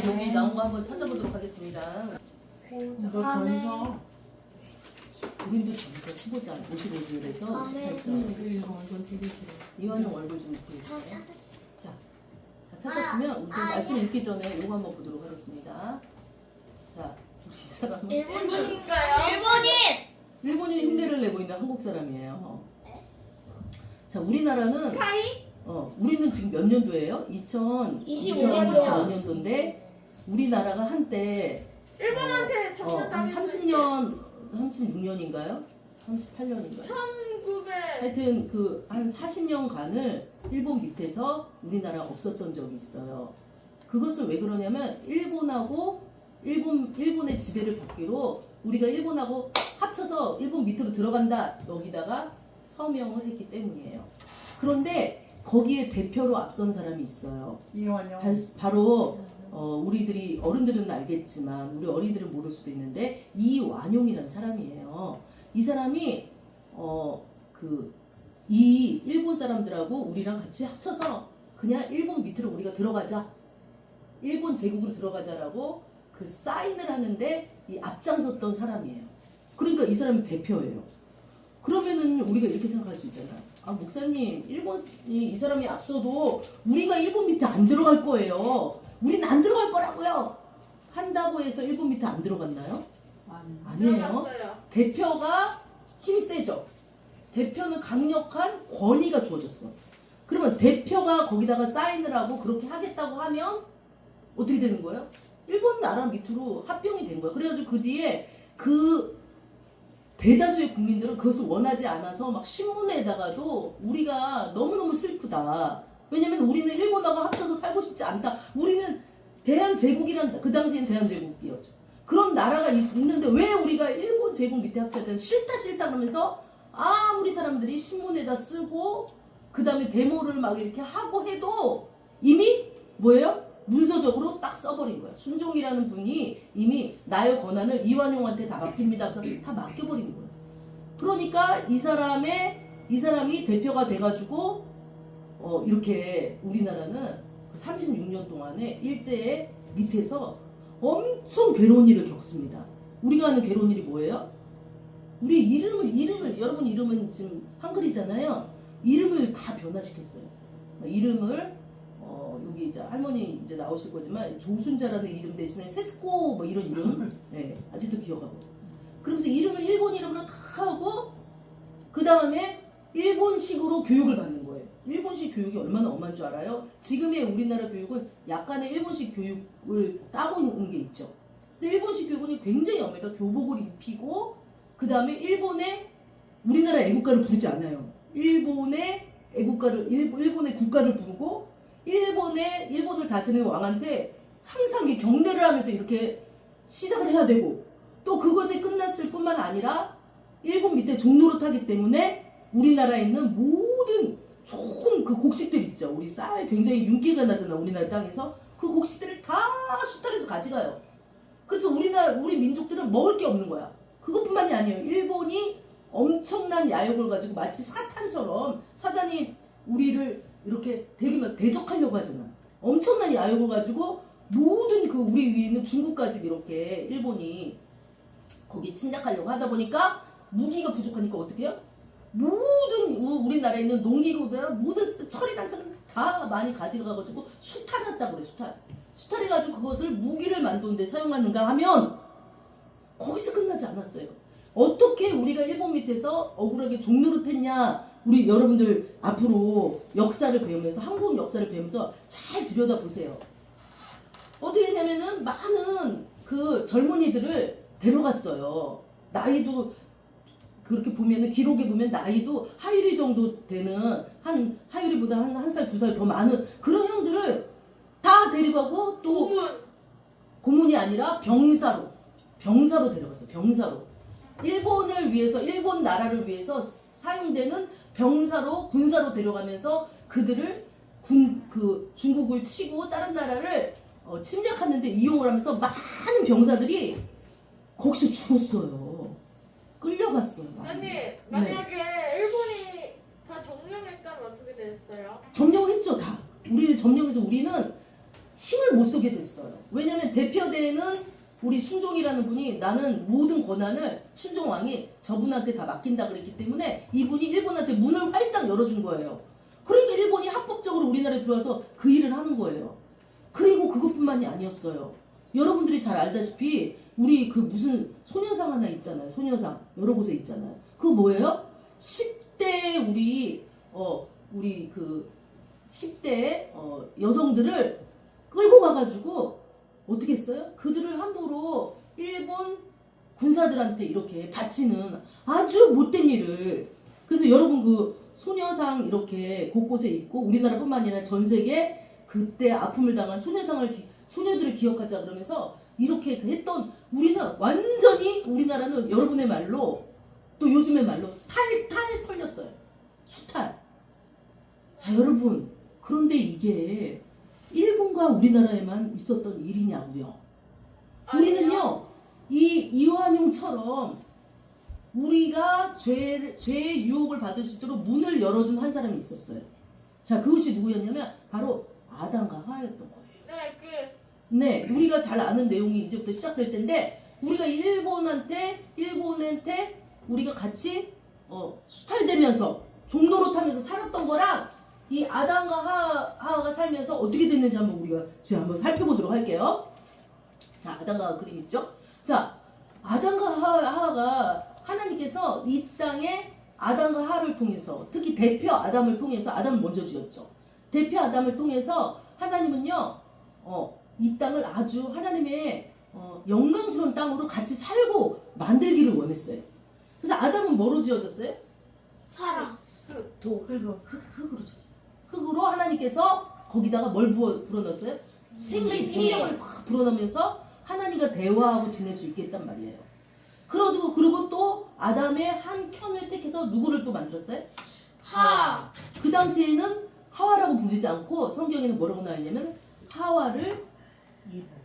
여기 나온 거 한번 찾아보도록 하겠습니다. 이거 전서. 우린도 점수 15장, 55줄에서 아, 네. 18장. 이거 완전 되게 싫어. 이완용 얼굴 좀 보여주세요. 다 찾았어. 자, 찾았으면 우리 말씀 읽기 전에 이거 한번 보도록 하겠습니다. 자, 우리 이 사람은 일본인가요? 일본인이 흉내를 내고 있는 한국 사람이에요. 자, 우리나라는 우리는 지금 몇 년도예요? 2025년도인데 우리나라가 한때 일본한테 한 30년, 36년인가요? 38년인가요? 1900 하여튼 그 한 40년간을 일본 밑에서 우리나라가 없었던 적이 있어요. 그것은 왜 그러냐면 일본의 지배를 받기로 우리가 일본하고 합쳐서 일본 밑으로 들어간다 여기다가 서명을 했기 때문이에요. 그런데 거기에 대표로 앞선 사람이 있어요. 이완용. 바로 우리들이 어른들은 알겠지만 우리 어린이들은 모를 수도 있는데 이완용이라는 사람이에요. 이 사람이 이 일본 사람들하고 우리랑 같이 합쳐서 그냥 일본 밑으로 우리가 들어가자, 일본 제국으로 들어가자라고 그 사인을 하는데 이 앞장섰던 사람이에요. 그러니까 이 사람이 대표예요. 그러면은 우리가 이렇게 생각할 수 있잖아요. 아, 목사님, 일본이 이 사람이 앞서도 우리가 일본 밑에 안 들어갈 거예요. 우린 안 들어갈 거라고요. 한다고 해서 일본 밑에 안 들어갔나요? 아니에요. 들어갔어요. 대표가 힘이 세죠. 대표는 강력한 권위가 주어졌어. 그러면 대표가 거기다가 사인을 하고 그렇게 하겠다고 하면 어떻게 되는 거예요? 일본 나라 밑으로 합병이 된 거예요. 그래가지고 그 뒤에 그 대다수의 국민들은 그것을 원하지 않아서 막 신문에다가도 우리가 너무너무 슬프다. 왜냐면 우리는 일본하고 합쳐서 살고 싶지 않다. 우리는 대한제국이란, 그 당시엔 대한제국이었죠. 그런 나라가 있는데 왜 우리가 일본 제국 밑에 합쳐야 되나 싫다 그러면서 아무리 사람들이 신문에다 쓰고 그 다음에 데모를 막 이렇게 하고 해도 이미 뭐예요? 문서적으로 딱 써버린 거야. 순종이라는 분이 이미 나의 권한을 이완용한테 다 맡깁니다. 그래서 다 맡겨버린 거야. 그러니까 이 사람이 대표가 돼가지고 이렇게 우리나라는 36년 동안에 일제의 밑에서 엄청 괴로운 일을 겪습니다. 우리가 하는 괴로운 일이 뭐예요? 우리 이름을 여러분 이름은 지금 한글이잖아요. 이름을 다 변화시켰어요. 이름을 여기 이제 할머니 이제 나오실 거지만 조순자라는 이름 대신에 세스코 뭐 이런 이름 네, 아직도 기억하고. 그러면서 이름을 일본 이름으로 다 하고 그 다음에 일본식으로 교육을 받는 거예요. 일본식 교육이 얼마나 엄한 줄 알아요? 지금의 우리나라 교육은 약간의 일본식 교육을 따고 있는 게 있죠. 근데 일본식 교육은 굉장히 엄해요. 교복을 입히고 그 다음에 우리나라 애국가를 부르지 않아요. 일본의 국가를 부르고 일본을 다스리는 왕한테 항상 경례를 하면서 이렇게 시작을 해야 되고 또 그것이 끝났을 뿐만 아니라 일본 밑에 종노릇하기 때문에 우리나라에 있는 모든 좋은 그 곡식들 있죠. 우리 쌀 굉장히 윤기가 나잖아. 우리나라 땅에서 그 곡식들을 다 수탈해서 가져가요. 그래서 우리 민족들은 먹을 게 없는 거야. 그것뿐만이 아니에요. 일본이 엄청난 야욕을 가지고 마치 사단이 우리를 이렇게 대적하려고 하잖아. 엄청난 야욕을 가지고 모든 그 우리 위에 있는 중국까지 이렇게 일본이 거기 침략하려고 하다 보니까 무기가 부족하니까 어떻게 해요? 모든 우리나라에 있는 농기구들 모든 철이랑 다 많이 가져가가지고 수탈했다고 그래. 수탈해가지고 그것을 무기를 만드는 데 사용하는가 하면 거기서 끝나지 않았어요. 어떻게 우리가 일본 밑에서 억울하게 종노릇했냐. 우리 여러분들 앞으로 역사를 배우면서 한국 역사를 배우면서 잘 들여다보세요. 어떻게 했냐면은 많은 그 젊은이들을 데려갔어요. 나이도 그렇게 보면은 기록에 보면 나이도 하율이 정도 되는 하율이보다 한 살, 두 살 더 많은 그런 형들을 다 데리고 가고 또 고문이 아니라 병사로 데려갔어요. 병사로. 일본 나라를 위해서 사용되는 병사로 군사로 데려가면서 그들을 중국을 치고 다른 나라를 침략하는데 이용을 하면서 많은 병사들이 거기서 죽었어요. 끌려갔어요. 아니 만약에 일본이 다 점령했다면 어떻게 됐어요? 점령했죠 다. 우리는 점령해서 우리는 힘을 못 쏘게 됐어요. 왜냐면 대표되는 우리 순종이라는 분이 나는 모든 권한을 순종왕이 저분한테 다 맡긴다 그랬기 때문에 이분이 일본한테 문을 활짝 열어준 거예요. 그러니까 일본이 합법적으로 우리나라에 들어와서 그 일을 하는 거예요. 그리고 그것뿐만이 아니었어요. 여러분들이 잘 알다시피 우리 그 무슨 소녀상 하나 있잖아요. 소녀상 여러 곳에 있잖아요. 그거 뭐예요? 10대 우리 그 10대 여성들을 끌고 가가지고 어떻게 했어요? 그들을 함부로 일본 군사들한테 이렇게 바치는 아주 못된 일을. 그래서 여러분 그 소녀상 이렇게 곳곳에 있고 우리나라뿐만 아니라 전 세계 그때 아픔을 당한 소녀들을 기억하자 그러면서 이렇게 했던 우리는 완전히 우리나라는 여러분의 말로 또 요즘의 말로 탈탈 털렸어요. 수탈. 자 여러분 그런데 이게 일본과 우리나라에만 있었던 일이냐고요. 우리는요 이 이완용처럼 우리가 죄의 유혹을 받을 수 있도록 문을 열어준 한 사람이 있었어요. 자 그것이 누구였냐면 바로 아담과 하와였던 거예요. 네, 우리가 잘 아는 내용이 이제부터 시작될 텐데 우리가 일본한테 우리가 같이 수탈되면서 종로로 타면서 살았던 거랑 이 아담과 하와가 살면서 어떻게 됐는지 한번 우리가 지금 한번 살펴보도록 할게요. 자, 아담과 하와 그림 있죠? 자, 아담과 하와가 하나님께서 이 땅에 아담과 하와를 통해서 특히 대표 아담을 통해서 아담을 먼저 지었죠. 대표 아담을 통해서 하나님은요, 이 땅을 아주 하나님의 영광스러운 땅으로 같이 살고 만들기를 원했어요. 그래서 아담은 뭐로 지어졌어요? 사랑. 흙으로 지어졌어요. 흙으로 하나님께서 거기다가 뭘 불어넣었어요? 생명을 막 불어넣으면서 하나님과 대화하고 지낼 수 있게 했단 말이에요. 그리고 또 아담의 한 편을 택해서 누구를 또 만들었어요? 하. 그 당시에는 하와라고 부르지 않고 성경에는 뭐라고 나와 있냐면 하와를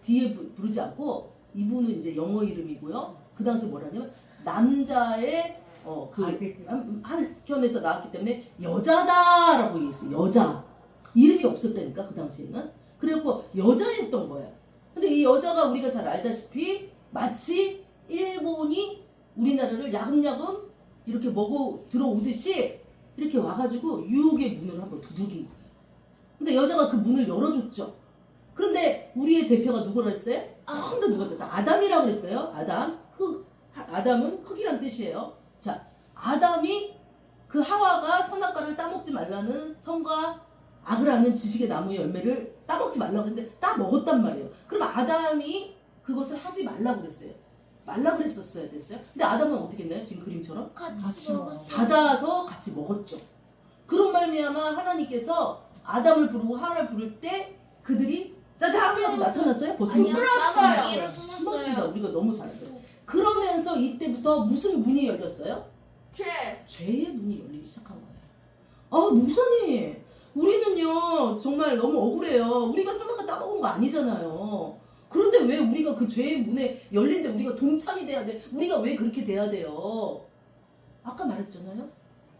뒤에 부르지 않고 이분은 이제 영어 이름이고요. 그 당시에 뭐라냐면 남자의 한편에서 나왔기 때문에 여자다라고 얘기했어요. 여자. 이름이 없었다니까 그 당시에는. 그래갖고 여자였던 거예요. 근데 이 여자가 우리가 잘 알다시피 마치 일본이 우리나라를 야금야금 이렇게 먹어 들어오듯이 이렇게 와가지고 유혹의 문을 한번 두들긴 거예요. 근데 여자가 그 문을 열어줬죠. 그런데 우리의 대표가 누구라 했어요? 처음으로 누가 됐어요? 아담이라고 그랬어요. 아담. 아담은 흙이란 뜻이에요. 자, 아담이 그 하와가 선악과를 따먹지 말라는 선과 악을 아는 지식의 나무의 열매를 따먹지 말라고 했는데 따먹었단 말이에요. 그럼 아담이 그것을 하지 말라고 그랬어요. 말라고 그랬었어야 됐어요. 근데 아담은 어떻게 했나요? 지금 그림처럼 같이 먹었어요. 받아서 같이 먹었죠. 그런 말미암아 하나님께서 아담을 부르고 하와를 부를 때 그들이 짜잔 하고 나타났어요? 벌써 아니요. 풀었어요. 뒤로 숨었습니다. 숨었어요. 우리가 너무 잘했어요. 그러면서 이때부터 무슨 문이 열렸어요? 죄의 문이 열리기 시작한 거예요. 아 목사님 우리는요 정말 너무 억울해요. 우리가 선악과 따먹은 거 아니잖아요. 그런데 왜 우리가 그 죄의 문에 열린데 우리가 동참이 돼야 돼? 우리가 왜 그렇게 돼야 돼요? 아까 말했잖아요.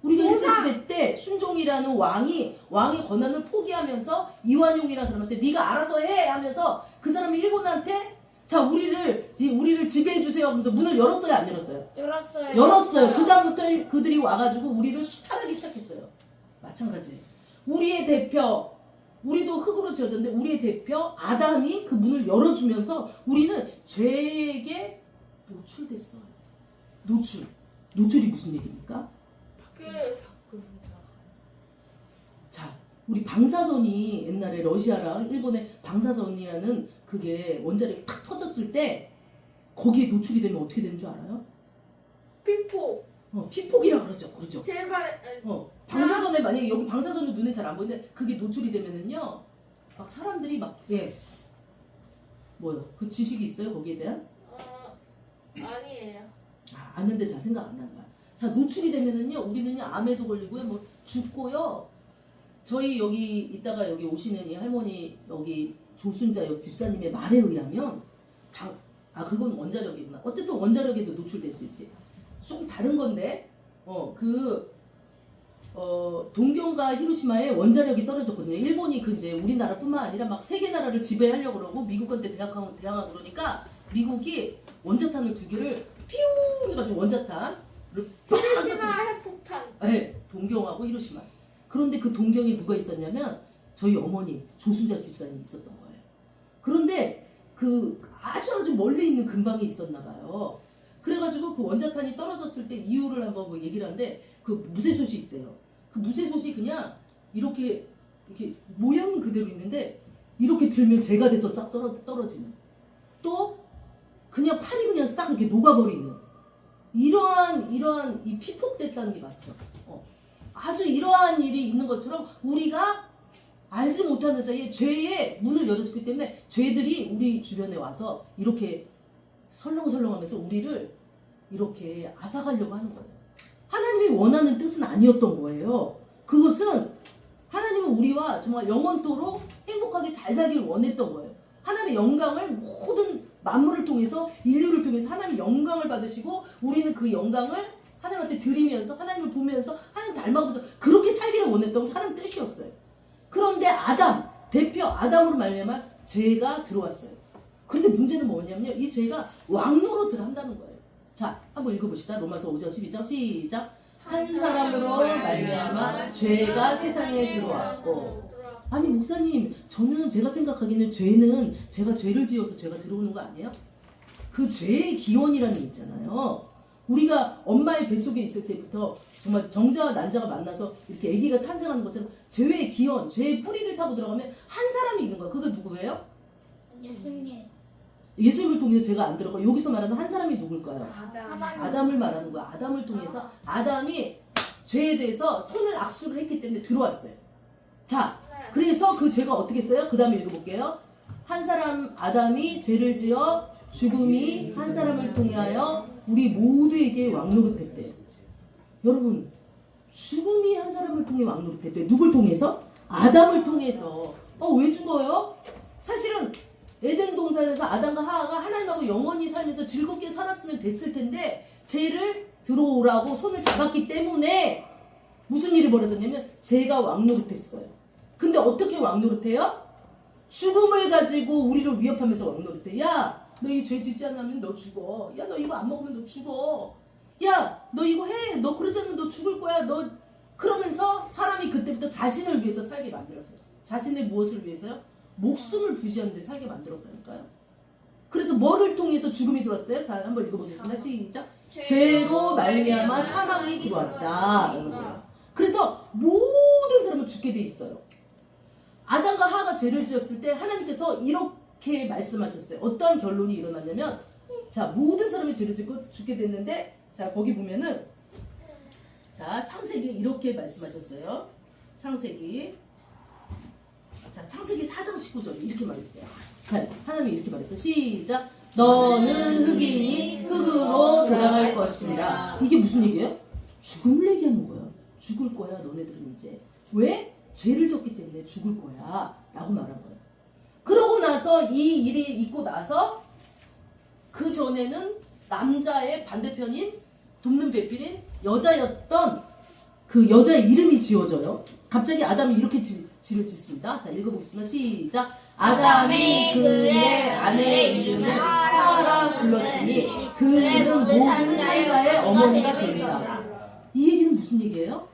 우리가 일제시대 때 순종이라는 왕이 권한을 포기하면서 이완용이라는 사람한테 네가 알아서 해 하면서 그 사람이 일본한테 자 우리를 지배해 주세요 하면서 문을 열었어요 안 열었어요? 열었어요. 그 다음부터 그들이 와가지고 우리를 수탈하기 시작했어요. 마찬가지. 우리의 대표 우리도 흙으로 지어졌는데 우리의 대표 아담이 그 문을 열어주면서 우리는 죄에게 노출됐어요. 노출이 무슨 얘기입니까? 자, 우리 방사선이 옛날에 러시아랑 일본의 방사선이라는 그게 원자력이 탁 터졌을 때 거기에 노출이 되면 어떻게 되는 줄 알아요? 피폭이라 그러죠. 제발. 방사선에 만약에 여기 방사선은 눈에 잘 안 보이는데 그게 노출이 되면은요, 막 사람들이 뭐요? 그 지식이 있어요 거기에 대한? 아니에요. 아는데 잘 생각 안 나는 거야. 자 노출이 되면은요 우리는요 암에도 걸리고요 뭐 죽고요. 저희 여기 이따가 여기 오시는 이 할머니 여기 조순자 여기 집사님의 말에 의하면 그건 원자력이구나. 어쨌든 원자력에도 노출될 수 있지. 조금 다른 건데 동경과 히로시마에 원자력이 떨어졌거든요. 일본이 그 이제 우리나라뿐만 아니라 막 세계 나라를 지배하려고 그러고 미국한테 대항하고 그러니까 미국이 원자탄을 2개를 퓨 해가지고 원자탄을 히로시마 핵폭탄. 네, 동경하고 히로시마. 그런데 그 동경에 누가 있었냐면 저희 어머니 조순자 집사님이 있었던 거예요. 그런데 그 아주 멀리 있는 근방에 있었나 봐요. 그래가지고 그 원자탄이 떨어졌을 때 이유를 한번 뭐 얘기를 하는데 그 무쇠솥이 있대요. 그 무쇠솥이 그냥 이렇게 모양은 그대로 있는데 이렇게 들면 재가 돼서 싹 떨어지는, 또 그냥 팔이 그냥 싹 이렇게 녹아버리는 이러한 이 피폭됐다는 게 맞죠. 아주 이러한 일이 있는 것처럼 우리가 알지 못하는 사이에 죄의 문을 열어줬기 때문에 죄들이 우리 주변에 와서 이렇게 설렁설렁하면서 우리를 이렇게 앗아가려고 하는 거예요. 하나님이 원하는 뜻은 아니었던 거예요. 그것은 하나님은 우리와 정말 영원토록 행복하게 잘 살기를 원했던 거예요. 하나님의 영광을 모든 만물을 통해서, 인류를 통해서 하나님의 영광을 받으시고 우리는 그 영광을 하나님한테 드리면서 하나님을 보면서 하나님 닮아가면서 그렇게 살기를 원했던 게 하나님 뜻이었어요. 그런데 대표 아담으로 말미암아 죄가 들어왔어요. 근데 문제는 뭐냐면요, 이 죄가 왕노릇을 한다는 거예요. 자, 한번 읽어봅시다. 로마서 5장 12장 시작. 한 사람으로 말미암아 죄가 세상에 들어왔고. 아니 목사님, 저는 제가 생각하기에는 죄는 제가 죄를 지어서 죄가 들어오는 거 아니에요? 그 죄의 기원이라는 게 있잖아요. 우리가 엄마의 뱃속에 있을 때부터 정말 정자와 난자가 만나서 이렇게 아기가 탄생하는 것처럼 죄의 기원, 죄의 뿌리를 타고 들어가면 한 사람이 있는 거야. 그게 누구예요? 예수님. 예수님을 통해서 죄가 안 들어가. 여기서 말하는 한 사람이 누굴까요? 아담. 아담을 말하는 거야. 아담을 통해서 아담이 죄에 대해서 손을 악수를 했기 때문에 들어왔어요. 자, 그래서 그 죄가 어떻게 했어요? 그 다음에 읽어볼게요. 한 사람 아담이 죄를 지어 죽음이 한 사람을 통하여 우리 모두에게 왕노릇했대요. 여러분, 죽음이 한 사람을 통해 왕노릇했대요. 누굴 통해서? 아담을 통해서. 왜 죽어요? 사실은 에덴 동산에서 아담과 하와가 하나님하고 영원히 살면서 즐겁게 살았으면 됐을 텐데 죄를 들어오라고 손을 잡았기 때문에 무슨 일이 벌어졌냐면 죄가 왕노릇했어요. 근데 어떻게 왕노릇해요? 죽음을 가지고 우리를 위협하면서 왕노릇해. 야, 너 이 죄 짓지 않으면 너 죽어. 야, 너 이거 안 먹으면 너 죽어. 야, 너 이거 해. 너 그러지 않으면 너 죽을 거야. 너 그러면서 사람이 그때부터 자신을 위해서 살게 만들었어요. 자신의 무엇을 위해서요? 목숨을 부지하는 데 살게 만들었다니까요. 그래서 뭐를 통해서 죽음이 들어왔어요? 자, 한번 읽어보겠습니다. 시작. 죄로 말미암아 사망이 들어왔다. 그래서 모든 사람은 죽게 돼 있어요. 아담과 하와가 죄를 지었을 때 하나님께서 이렇게 말씀하셨어요. 어떠한 결론이 일어났냐면, 자, 모든 사람이 죄를 짓고 죽게 됐는데, 자, 거기 보면은, 자, 창세기 이렇게 말씀하셨어요. 창세기 4장 19절에 이렇게 말했어요. 자, 하나님이 이렇게 말했어요. 시작. 너는 흑인이 흑으로 돌아갈 것입니다. 이게 무슨 얘기예요? 죽음을 얘기하는 거예요. 죽을 거야, 너네들은 이제. 왜? 죄를 졌기 때문에 죽을 거야 라고 말한 거예요. 그러고 나서 이 일이 있고 나서 그 전에는 남자의 반대편인 돕는 배필인 여자였던 그 여자의 이름이 지어져요. 갑자기 아담이 이렇게 지를 짓습니다. 자, 읽어보겠습니다. 시작. 아담이 그의 아내의 이름을 하와라 불렀으니 그는 모든 살자의 어머니가 됩니다. 이 얘기는 무슨 얘기예요?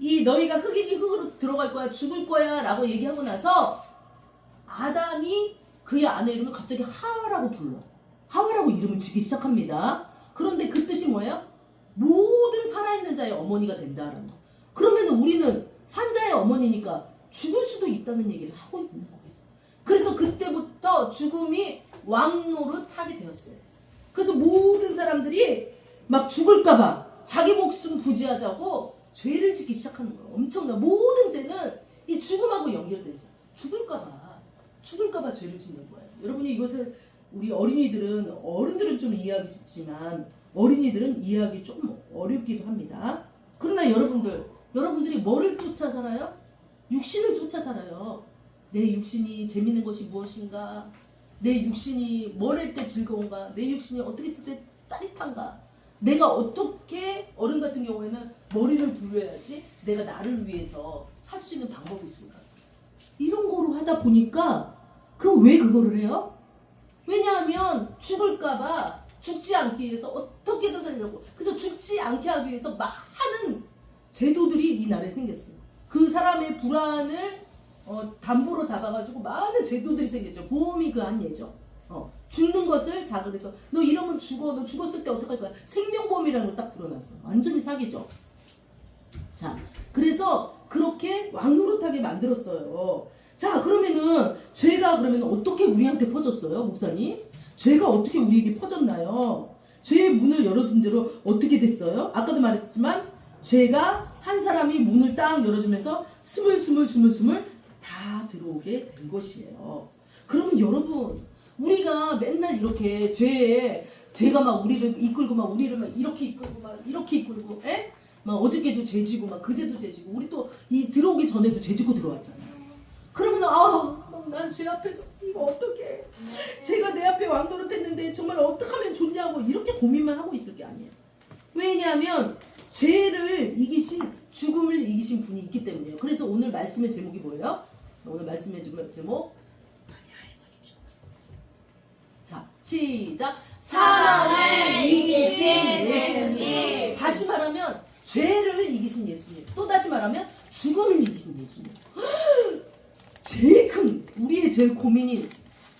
이 너희가 흑인이 흑으로 들어갈 거야, 죽을 거야 라고 얘기하고 나서 아담이 그의 아내 이름을 갑자기 하와라고 불러. 하와라고 이름을 짓기 시작합니다. 그런데 그 뜻이 뭐예요? 모든 살아있는 자의 어머니가 된다라는 거. 그러면 우리는 산자의 어머니니까 죽을 수도 있다는 얘기를 하고 있는 거예요. 그래서 그때부터 죽음이 왕노릇하게 되었어요. 그래서 모든 사람들이 막 죽을까봐 자기 목숨 부지하자고 죄를 짓기 시작하는 거예요. 엄청나. 모든 죄는 이 죽음하고 연결돼 있어요. 죽을까봐 죄를 짓는 거예요. 여러분이 이것을 우리 어른들은 좀 이해하기 쉽지만 어린이들은 이해하기 좀 어렵기도 합니다. 그러나 여러분들이 뭐를 쫓아 살아요? 육신을 쫓아 살아요. 내 육신이 재밌는 것이 무엇인가? 내 육신이 뭘 할 때 즐거운가? 내 육신이 어떻게 있을 때 짜릿한가? 내가 어떻게, 어른 같은 경우에는 머리를 굴려야지 내가 나를 위해서 살 수 있는 방법이 있을까? 이런 거로 하다 보니까 왜 그거를 해요? 왜냐하면 죽을까봐 죽지 않기 위해서 어떻게든 살려고. 그래서 죽지 않게 하기 위해서 많은 제도들이 이 나라에 생겼어요. 그 사람의 불안을 담보로 잡아가지고 많은 제도들이 생겼죠. 보험이 그 한 예죠. 죽는 것을 자극해서 너 이러면 죽어. 너 죽었을 때 어떡할 거야? 생명보험이라는 거 딱 드러났어. 완전히 사기죠. 자, 그래서 그렇게 왕노릇하게 만들었어요. 자, 그러면은 죄가 그러면 어떻게 우리한테 퍼졌어요, 목사님? 죄가 어떻게 우리에게 퍼졌나요? 죄의 문을 열어둔 대로 어떻게 됐어요? 아까도 말했지만 죄가 한 사람이 문을 딱 열어주면서 스물스물 다 들어오게 된 것이에요. 그러면 여러분, 우리가 맨날 이렇게 죄가 막 우리를 이끌고 막 우리를 막 이렇게 이끌고 막 이렇게 이끌고, 에? 막 어저께도 죄지고 막 그제도 죄지고 우리 또 이 들어오기 전에도 죄지고 들어왔잖아요. 그러면 난 죄 앞에서 이거 어떡해? 제가 내 앞에 왕노릇했는데 정말 어떻게 하면 좋냐고 이렇게 고민만 하고 있을 게 아니에요. 왜냐하면 죄를 이기신 죽음을 이기신 분이 있기 때문이에요. 그래서 오늘 말씀의 제목이 뭐예요? 오늘 말씀의 제목 자 시작. 사망을 이기신 예수님. 다시 말하면 죄를 이기신 예수님. 또 다시 말하면 죽음을 이기신 예수님. 우리의 제일 고민인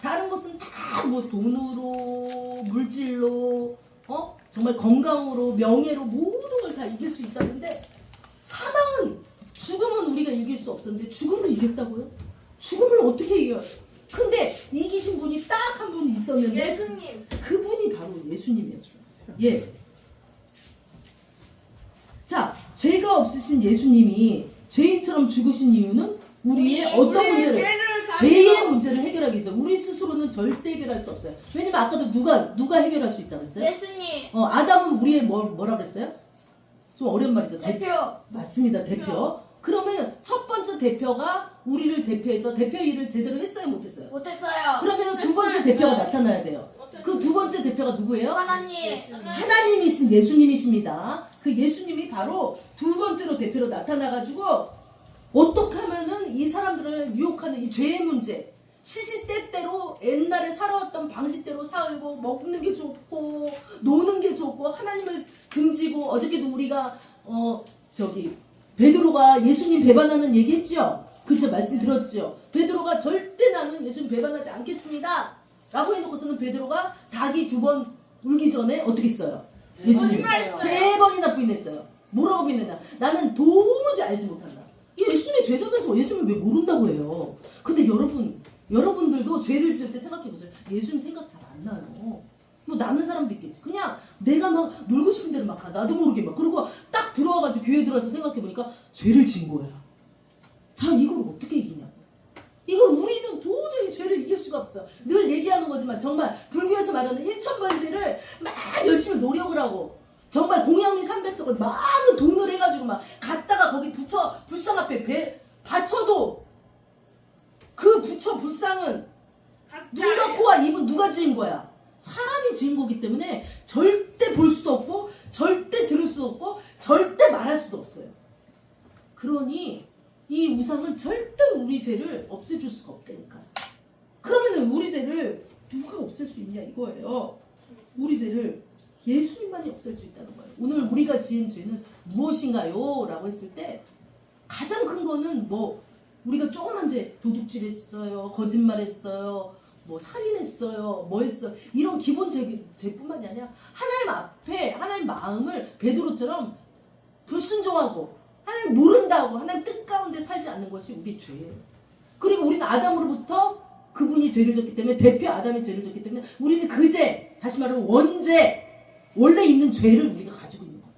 다른 것은 다 뭐 돈으로 물질로 정말 건강으로 명예로 모든 걸 다 이길 수 있다는데 죽음은 우리가 이길 수 없었는데 죽음을 이겼다고요? 죽음을 어떻게 이겨요? 근데 이기신 분이 딱 한 분이 있었는데 예수님. 그분이 바로 예수님이었어요. 예. 자, 죄가 없으신 예수님이 죄인처럼 죽으신 이유는 우리의 어떤 문제를 죄의 문제를 해결하기 위해서 우리 스스로는 절대 해결할 수 없어요. 왜냐면 아까도 누가 해결할 수 있다고 했어요? 예수님. 아담은 우리의 뭐라 그랬어요? 좀 어려운 말이죠. 대표. 맞습니다. 대표. 그러면 첫 번째 대표가 우리를 대표해서 대표 일을 제대로 했어요, 못했어요? 못했어요. 그러면 두 번째 대표가 나타나야 돼요. 그 두 번째 대표가 누구예요? 하나님. 하나님이신 예수님이십니다. 그 예수님이 바로 두 번째로 대표로 나타나가지고 어떻게 하면은 이 사람들을 유혹하는 이 죄의 문제, 시시때때로 옛날에 살아왔던 방식대로 살고 먹는 게 좋고 노는 게 좋고 하나님을 등지고 어저께도 우리가 베드로가 예수님 배반하는 얘기 했죠? 그쵸? 말씀 들었죠? 베드로가 절대 나는 예수님 배반하지 않겠습니다 라고 해놓고서는 베드로가 닭이 2번 울기 전에 어떻게 했어요? 예수님 3번이나 부인했어요. 뭐라고 부인했냐? 나는 도무지 알지 못한다. 예수님의 죄자면서 예수님 왜 모른다고 해요? 근데 여러분들도 죄를 지을 때 생각해보세요. 예수님 생각 잘 안 나요. 뭐 나는 사람도 있겠지. 그냥 내가 막 놀고 싶은 대로 막 가. 나도 모르게 막. 그리고 딱 들어와가지고 교회 들어와서 생각해보니까 죄를 지은 거야. 자, 이걸 어떻게 이기냐고. 이걸 우리는 도저히 죄를 이길 수가 없어. 늘 얘기하는 거지만 정말 불교에서 말하는 1000번제를 막 열심히 노력을 하고 정말 공양미 300석을 많은 돈을 해가지고 막 갔다가 거기 불상 앞에 바쳐도 그 부처 불상은 눈과 코와 입은 누가 지은 거야? 사람이 지은 거기 때문에 절대 볼 수도 없고 절대 들을 수도 없고 절대 말할 수도 없어요. 그러니 이 우상은 절대 우리 죄를 없애줄 수가 없다니까. 그러면 우리 죄를 누가 없앨 수 있냐 이거예요. 우리 죄를 예수님만이 없앨 수 있다는 거예요. 오늘 우리가 지은 죄는 무엇인가요? 라고 했을 때 가장 큰 거는 우리가 조그만 죄, 도둑질했어요, 거짓말했어요, 살인했어요, 했어요. 이런 기본 죄뿐만이 아니라 하나님 앞에 하나님 마음을 베드로처럼 불순종하고 하나님 모른다고 하나님 뜻 가운데 살지 않는 것이 우리 죄예요. 그리고 우리는 아담으로부터 그분이 죄를 졌기 때문에 대표 아담이 죄를 졌기 때문에 우리는 그 죄, 다시 말하면 원죄, 원래 있는 죄를 우리가 가지고 있는 거예요.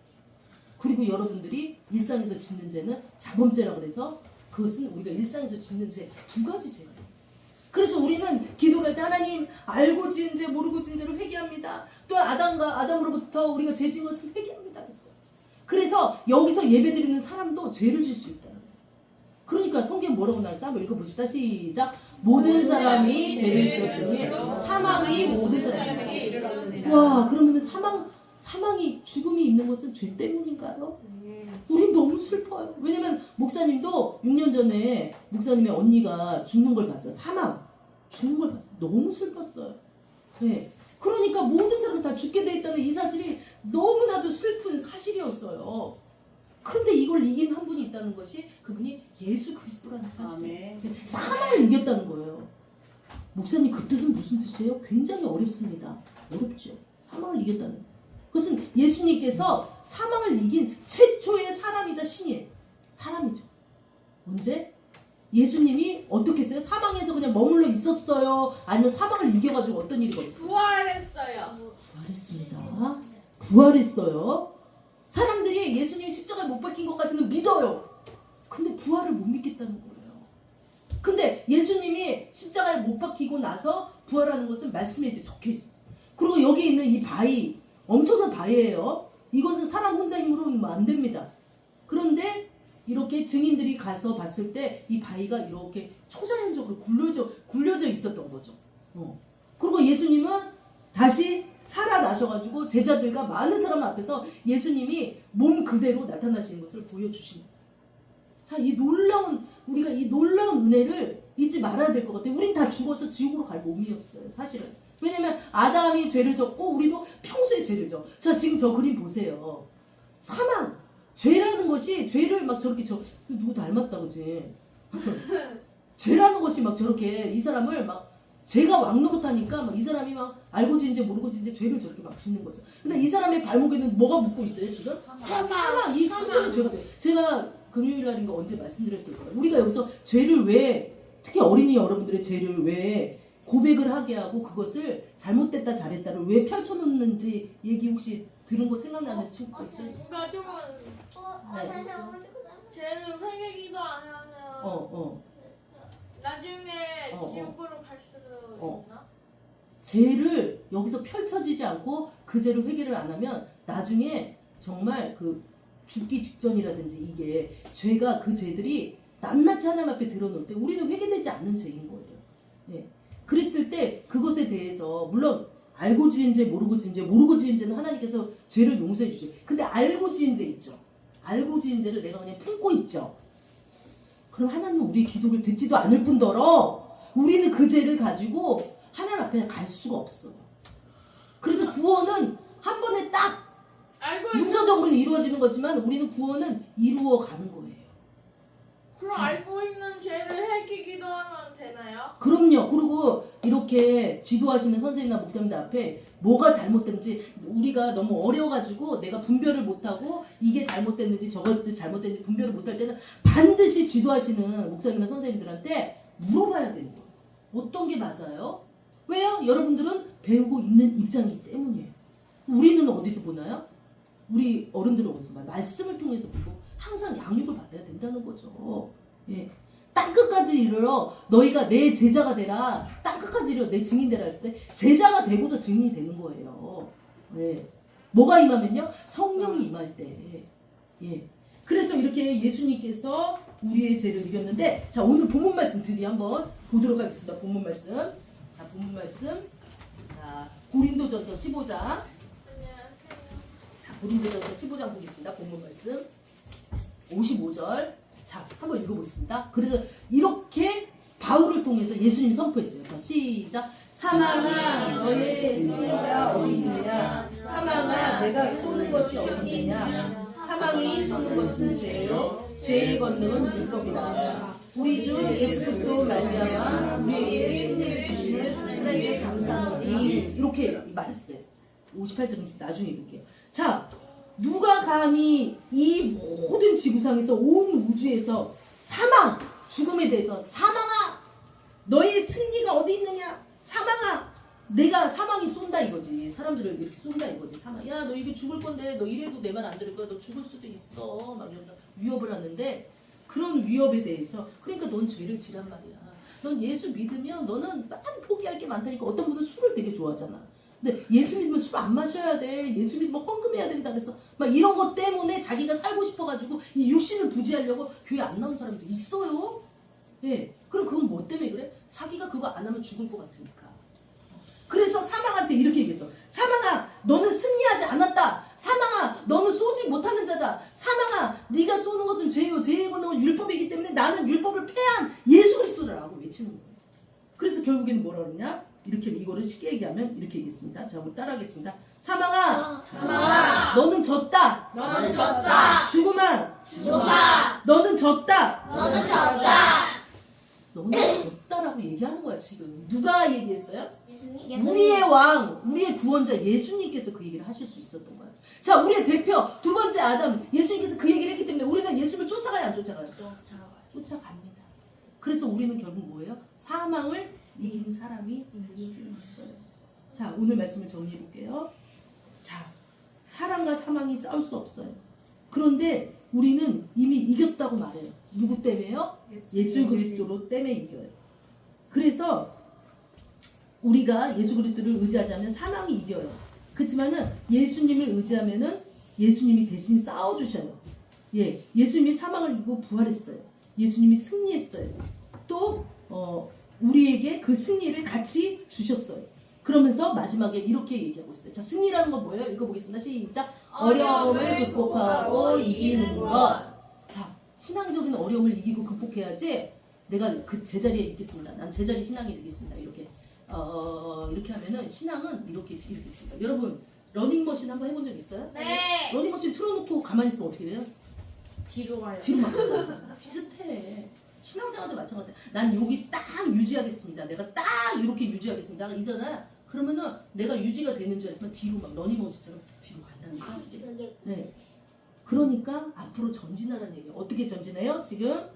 그리고 여러분들이 일상에서 짓는 죄는 자범죄라고 그래서 그것은 우리가 일상에서 짓는 죄 2가지 죄예요. 그래서 우리는 기도를 할 때 하나님 알고 지은 죄 모르고 지은 죄를 회개합니다. 또 아담으로부터 우리가 죄 지은 것을 회개합니다 했어요. 그래서 여기서 예배드리는 사람도 죄를 질 수 있다는 거예요. 그러니까 성경 뭐라고 나왔어요? 한번 읽어보시다. 시작. 모든 사람이 죄를 지었으니 사망이 모든 사람에게 이르렀느니라. 와, 그러면은 사망이 죽음이 있는 것은 죄 때문인가요? 우린 너무 슬퍼요. 왜냐면 목사님도 6년 전에 목사님의 언니가 죽는 걸 봤어요. 죽는 걸 봤어요. 너무 슬펐어요. 네. 그러니까 모든 사람은 다 죽게 돼 있다는 이 사실이 너무나도 슬픈 사실이었어요. 근데 이걸 이긴 한 분이 있다는 것이 그분이 예수 그리스도라는 사실이에요. 사망을 이겼다는 거예요. 목사님 그 뜻은 무슨 뜻이에요? 굉장히 어렵습니다. 어렵죠. 사망을 이겼다는 거예요. 그것은 예수님께서 사망을 이긴 최초의 사람이자 신이에요. 사람이죠. 언제? 예수님이 어떻게 했어요? 사망에서 그냥 머물러 있었어요? 아니면 사망을 이겨가지고 어떤 일이 벌어졌어요? 부활했어요. 부활했습니다. 부활했어요. 사람들이 예수님이 십자가에 못 박힌 것까지는 믿어요. 근데 부활을 못 믿겠다는 거예요. 근데 예수님이 십자가에 못 박히고 나서 부활하는 것은 말씀에 이제 적혀 있어요. 그리고 여기 있는 이 바위, 엄청난 바위예요. 이것은 사람 혼자 힘으로는 안 됩니다. 그런데 이렇게 증인들이 가서 봤을 때 이 바위가 이렇게 초자연적으로 굴려져 있었던 거죠. 그리고 예수님은 다시 살아나셔가지고 제자들과 많은 사람 앞에서 예수님이 몸 그대로 나타나시는 것을 보여주십니다. 자, 우리가 이 놀라운 은혜를 잊지 말아야 될 것 같아요. 우린 다 죽어서 지옥으로 갈 몸이었어요, 사실은. 왜냐면 아담이 죄를 졌고 우리도 평소에 죄를 져. 자, 지금 저 그림 보세요. 사망, 죄라는 것이 죄를 막 저렇게 누구 닮았다 그지? 죄라는 것이 막 저렇게 이 사람을 막 죄가 왕노릇하니까 막 이 사람이 막 알고 지은지 모르고 지은지 죄를 저렇게 막 짓는 거죠. 근데 이 사람의 발목에는 뭐가 붙고 있어요 지금? 사망. 이 사망은 죄가 돼. 제가 금요일 날인가 언제 말씀드렸을 거예요. 우리가 여기서 죄를 왜, 특히 어린이 여러분들의 죄를 왜 고백을 하게 하고 그것을 잘못됐다 잘했다를 왜 펼쳐놓는지 얘기 혹시 들은 거 생각나는 친구가 있어요? 가족은 네. 죄를 회개기도 안 하면 나중에 지옥으로 갈 수도 있나? 죄를 여기서 펼쳐지지 않고 그 죄를 회개를 안 하면 나중에 정말 그 죽기 직전이라든지 이게 죄가 그 죄들이 낱낱이 하나님 앞에 드러놓을 때 우리는 회개되지 않는 죄인 거예요. 예. 그랬을 때 그것에 대해서 물론 알고 지은 죄 모르고 지은 죄는 하나님께서 죄를 용서해 주죠. 근데 알고 지은 죄 있죠. 알고 지은 죄를 내가 그냥 품고 있죠. 그럼 하나님은 우리의 기도를 듣지도 않을 뿐더러 우리는 그 죄를 가지고 하나님 앞에 갈 수가 없어요. 그래서 구원은 한 번에 딱 문서적으로는 이루어지는 거지만 우리는 구원은 이루어가는 거예요. 그럼 알고 있는 죄를 회개기도 하면 되나요? 그럼요. 그리고 이렇게 지도하시는 선생님이나 목사님들 앞에 뭐가 잘못됐는지 우리가 너무 어려워가지고 내가 분별을 못하고 이게 잘못됐는지 저것도 잘못됐는지 분별을 못할 때는 반드시 지도하시는 목사님이나 선생님들한테 물어봐야 되는 거예요. 어떤 게 맞아요? 왜요? 여러분들은 배우고 있는 입장이기 때문이에요. 우리는 어디서 보나요? 우리 어른들은 어디서 봐요? 말씀을 통해서 보고 항상 양육을 받아야 된다는 거죠. 예. 땅끝까지 이르러 너희가 내 제자가 되라. 땅끝까지 이르러 내 증인 되라 했을 때 제자가 되고서 증인이 되는 거예요. 예. 뭐가 임하면요? 성령이 임할 때. 예. 그래서 이렇게 예수님께서 우리의 죄를 이겼는데 자 오늘 본문 말씀 드디어 한번 보도록 하겠습니다. 본문 말씀. 자 본문 말씀. 자 고린도전서 15장. 자 고린도전서 15장 보겠습니다. 본문 말씀. 55절. 자, 한번 읽어보겠습니다. 그래서 이렇게 바울을 통해서 예수님이 선포했어요. 자, 시작. 사망아, 너의 승리가 어디 있느냐? 사망아, 내가 쏘는 것이 어디 있느냐? 사망이 쏘는 것은 죄요. 죄의 권능은 율법이라. 우리 주 예수 그리스도 말미암아 우리에게 승리를 주시는 하나님께 감사하노니 이렇게 말했어요. 58절 나중에 읽을게요. 자, 누가 감히 이 모든 지구상에서 온 우주에서 사망, 죽음에 대해서 사망아, 너의 승리가 어디 있느냐? 사망아, 내가 사망이 쏜다 이거지. 사람들을 이렇게 쏜다 이거지. 사망. 야, 너 이게 죽을 건데 너 이래도 내 말 안 들을 거야. 너 죽을 수도 있어. 막 이러면서 위협을 하는데 그런 위협에 대해서 그러니까 넌 죄를 지란 말이야. 넌 예수 믿으면 너는 많이 포기할 게 많다니까. 어떤 분은 술을 되게 좋아하잖아. 근데 예수 믿으면 술 안 마셔야 돼. 예수 믿으면 헌금해야 된다 그래서 막 이런 것 때문에 자기가 살고 싶어가지고 이 육신을 부지하려고 교회 안 나온 사람도 있어요. 예. 그럼 그건 뭐 때문에 그래? 자기가 그거 안 하면 죽을 것 같으니까. 그래서 사망한테 이렇게 얘기했어. 사망아, 너는 승리할 패하지 않았다. 사망아, 너는 쏘지 못하는 자다. 사망아, 네가 쏘는 것은 죄요. 죄의 권능은 율법이기 때문에 나는 율법을 패한 예수 그리스도라고 외치는 거예요. 그래서 결국에는 뭐라 그러냐? 이렇게 이거를 쉽게 얘기하면 이렇게 얘기했습니다. 자, 우리 따라하겠습니다. 사망아, 사망아, 너는 졌다. 너는 졌다. 죽음아, 죽음아, 너는 졌다. 너는 졌다. 너는 졌다라고 얘기하는 거야 지금. 누가 얘기했어요? 예수님. 우리의 왕, 우리의 구원자 예수님께서 그 얘기를 하실 수 있었던 거예요. 자, 우리의 대표 두 번째 아담 예수님께서 그 얘기를 했기 때문에 우리는 예수님을 쫓아가야 안 쫓아가요? 쫓아갑니다. 그래서 우리는 결국 뭐예요? 사망을 이긴 사람이 될 수 있어요. 자, 오늘 말씀을 정리해 볼게요. 자, 사랑과 사망이 싸울 수 없어요. 그런데 우리는 이미 이겼다고 말해요. 누구 때문에요? 예수 그리스도 때문에 이겨요. 그래서 우리가 예수 그리스도를 의지하자면 사망이 이겨요. 그렇지만은 예수님을 의지하면은 예수님이 대신 싸워주셔요. 예, 예수님이 사망을 이기고 부활했어요. 예수님이 승리했어요. 또 우리에게 그 승리를 같이 주셨어요. 그러면서 마지막에 이렇게 얘기하고 있어요. 자, 승리라는 건 뭐예요? 읽어보겠습니다. 시작. 어려움을 극복하고 이기는 것. 자, 신앙적인 어려움을 이기고 극복해야지 내가 그 제자리에 있겠습니다. 난 제자리 신앙이 되겠습니다. 이렇게 이렇게 하면은 신앙은 이렇게 됩니다. 여러분 러닝머신 한번 해본 적 있어요? 네. 러닝머신 틀어놓고 가만히 있으면 어떻게 돼요? 뒤로 가요. 뒤로 막 가잖아. 비슷해. 신앙생활도 마찬가지야. 난 여기 딱 유지하겠습니다. 내가 딱 이렇게 유지하겠습니다. 이잖아. 그러면은 내가 유지가 되는 줄 알지만 뒤로 막 러닝머신처럼 뒤로 간다는 거지. 네. 그러니까 앞으로 전진하라는 얘기예요. 어떻게 전진해요? 지금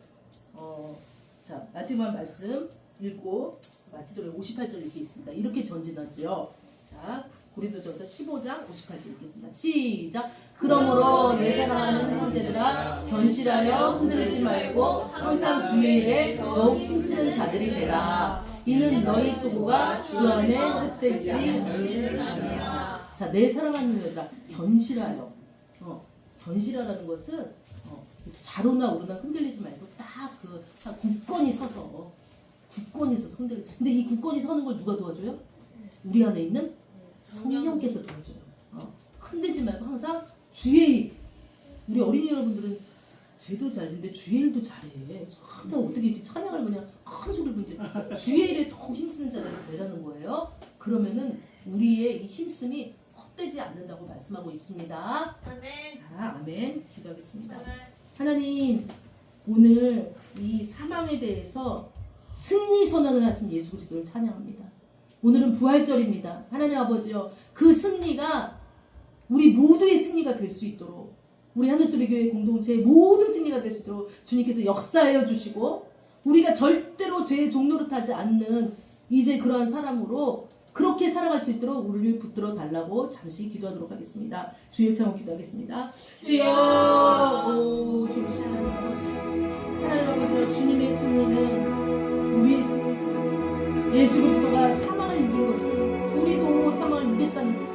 자, 마지막 말씀 읽고 마치도록 58절 이렇게 있습니다. 이렇게 전진하지요. 자, 고린도전서 15장 58절 읽겠습니다. 시작. 그러므로 내 사랑하는 형제들아 견실하여 흔들리지 말고 항상 주의 일에 더욱 힘쓰는 자들이 되라. 이는 너희 소구가 주 안에 헛되지 않느니라. 자, 내 사랑하는 형제들아 견실하여. 견실하라는 것은 이렇게 잘 오나 오르나 흔들리지 말고 딱 굳건히 서서 흔들려. 근데 이 굳건히 서는 걸 누가 도와줘요? 우리 안에 있는 성령께서 도와줘요. 흔들지 말고 항상 주의 일. 우리 어린이 여러분들은 죄도 잘 지는데 주의 일도 잘해. 참 어떻게 이렇게 찬양을 그냥 큰 소리를 부르지? 주의 일에 더 힘쓰는 자들이 되라는 거예요. 그러면은 우리의 이 힘씀이 헛되지 않는다고 말씀하고 있습니다. 아멘. 자, 아멘. 기도하겠습니다. 아멘. 하나님, 오늘 이 사망에 대해서 승리 선언을 하신 예수 그리스도를 찬양합니다. 오늘은 부활절입니다. 하나님 아버지여, 그 승리가 우리 모두의 승리가 될 수 있도록, 우리 하늘소리교회 공동체의 모든 승리가 될 수 있도록 주님께서 역사하여 주시고, 우리가 절대로 죄의 종노릇 하지 않는 이제 그러한 사람으로 그렇게 살아갈 수 있도록 우리를 붙들어 달라고 잠시 기도하도록 하겠습니다. 주여 참고 기도하겠습니다. 주여, 오, 좋으신 하나님 아버지, 하나님 아버지, 주님의 승리는 우리의 승리. 예수 그리스도가 사망을 이긴 것은 우리도 사망을 이겼다는 뜻입니다.